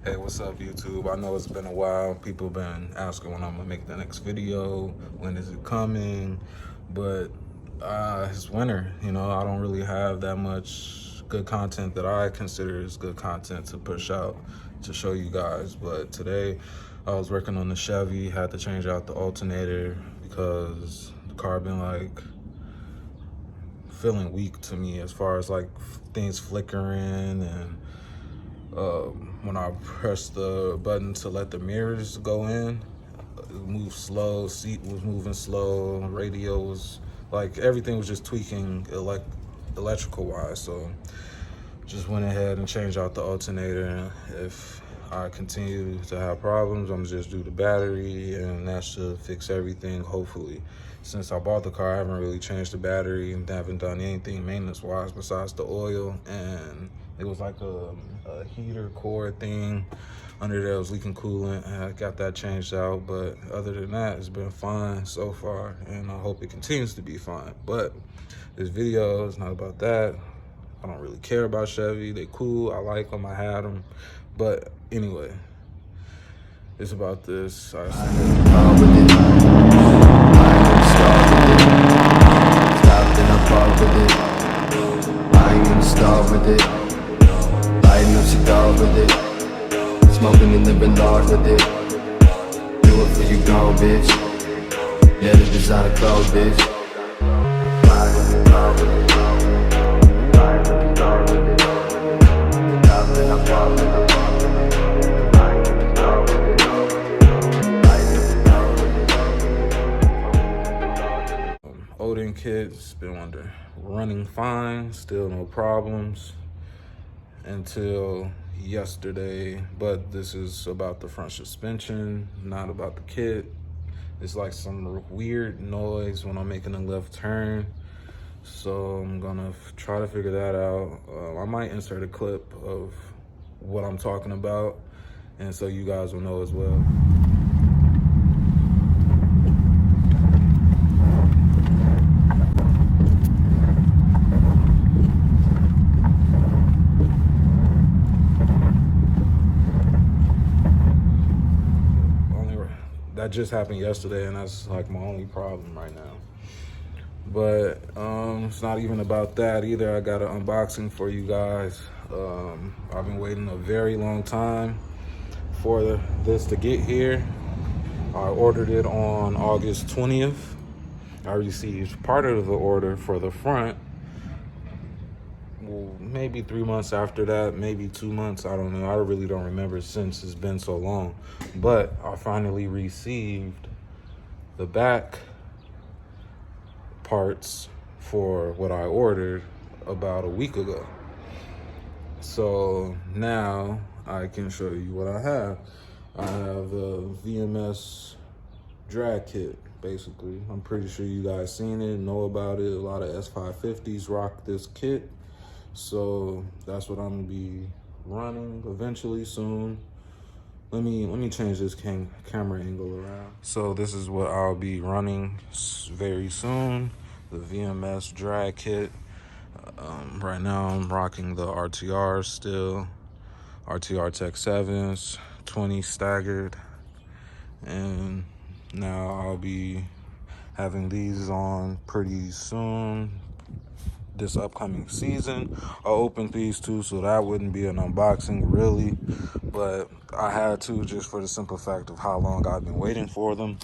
Hey, what's up, YouTube? I know it's been a while. People been asking when I'm gonna make the next video, when is it coming, but it's winter. You know, I don't really have that much good content that I consider is good content to push out to show you guys. But today, I was working on the Chevy, had to change out the alternator because the car been like feeling weak to me as far as like things flickering and when I pressed the button to let the mirrors go in, it moved slow, seat was moving slow, radio was, like, everything was just tweaking electrical wise. So just went ahead and changed out the alternator. If I continue to have problems, I'm gonna just do the battery and that should fix everything, hopefully. Since I bought the car, I haven't really changed the battery and haven't done anything maintenance wise besides the oil, and it was like a heater core thing under there was leaking coolant, and I got that changed out. But other than that, it's been fine so far, and I hope it continues to be fine. But this video is not about that. I don't really care about Chevy. They cool, I like them, I had them. But anyway, it's about this. I ain't gonna start with it. Lighting up cigar with it. Smoking and living large with it. Do it for you gone, bitch. Yeah, the designer clothes, bitch. Lighting up cigar with it. Lighting up cigar with it. Stopping up all with it. Lighting up cigar with it. Lighting up cigar with it. Odin kit's been running fine, still no problems until yesterday. But this is about the front suspension, not about the kit. It's like some weird noise when I'm making a left turn, so I'm gonna try to figure that out. I might insert a clip of what I'm talking about, and so you guys will know as well. That just happened yesterday, and that's like my only problem right now. But it's not even about that either. I got an unboxing for you guys. I've been waiting a very long time for this to get here. I ordered it on August 20th. I received part of the order for the front, well, maybe 3 months after that, maybe 2 months, I don't know. I really don't remember since it's been so long. But I finally received the back parts for what I ordered about a week ago. So now I can show you what I have. I have the VMS drag kit, basically. I'm pretty sure you guys seen it, know about it. A lot of S550s rock this kit. So that's what I'm gonna be running eventually soon. Let me change this camera angle around. So this is what I'll be running very soon, the VMS drag kit. Right now I'm rocking the RTR still, RTR Tech 7s, 20 staggered, and now I'll be having these on pretty soon. This upcoming season, I'll open these too, so that wouldn't be an unboxing really, but I had to just for the simple fact of how long I've been waiting for them.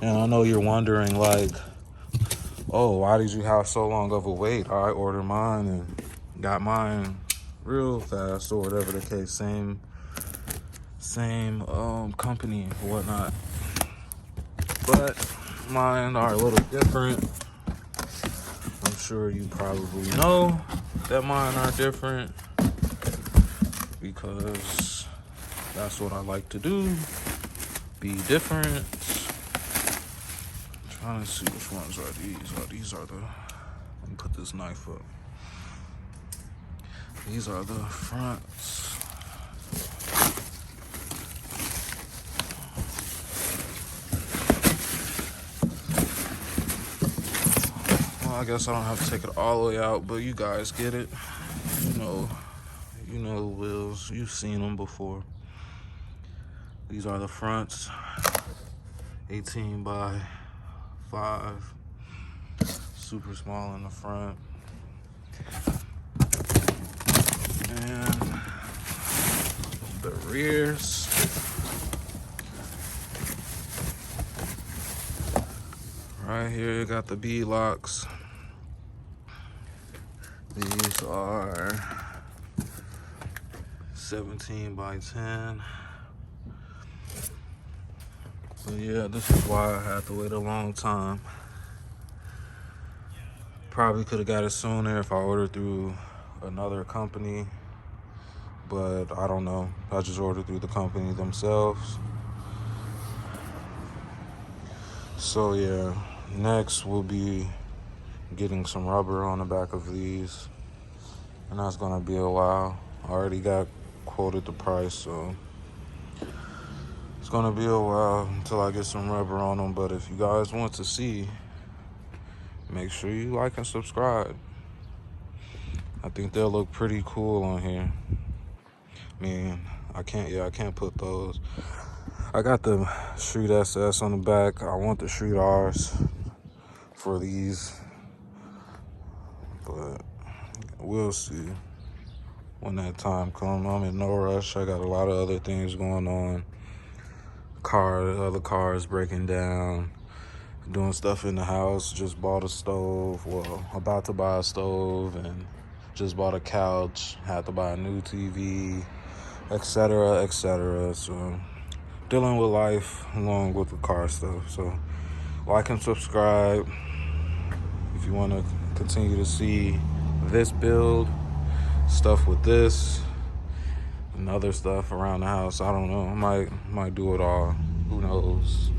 And I know you're wondering, like, oh, why did you have so long of a wait? I ordered mine and got mine real fast, or whatever the case. Same company or whatnot, but mine are a little different. I'm sure you probably know that mine are different because that's what I like to do, be different. I'm trying to see which ones are these. Oh, these are the, let me put this knife up. These are the fronts. I guess I don't have to take it all the way out, but you guys get it. You know the wheels. You've seen them before. These are the fronts, 18 by 5, super small in the front. And the rears, right here you got the bead locks. These are 17 by 10. But yeah, this is why I had to wait a long time. Probably could have got it sooner if I ordered through another company, but I don't know. I just ordered through the company themselves. So yeah, next we'll be getting some rubber on the back of these, and that's gonna be a while. I already got quoted the price, so it's gonna be a while until I get some rubber on them. But if you guys want to see, make sure you like and subscribe. I think they'll look pretty cool on here. I mean, I can't put those. I got the Street SS on the back. I want the Street R's for these, but we'll see when that time comes. I'm in no rush. I got a lot of other things going on. Other cars breaking down, doing stuff in the house. Just bought a stove. Well, about to buy a stove, and just bought a couch. Had to buy a new TV, etc., etc. So dealing with life along with the car stuff. So like and subscribe if you want to continue to see this build, stuff with this, and other stuff around the house. I don't know. I might do it all. Who knows?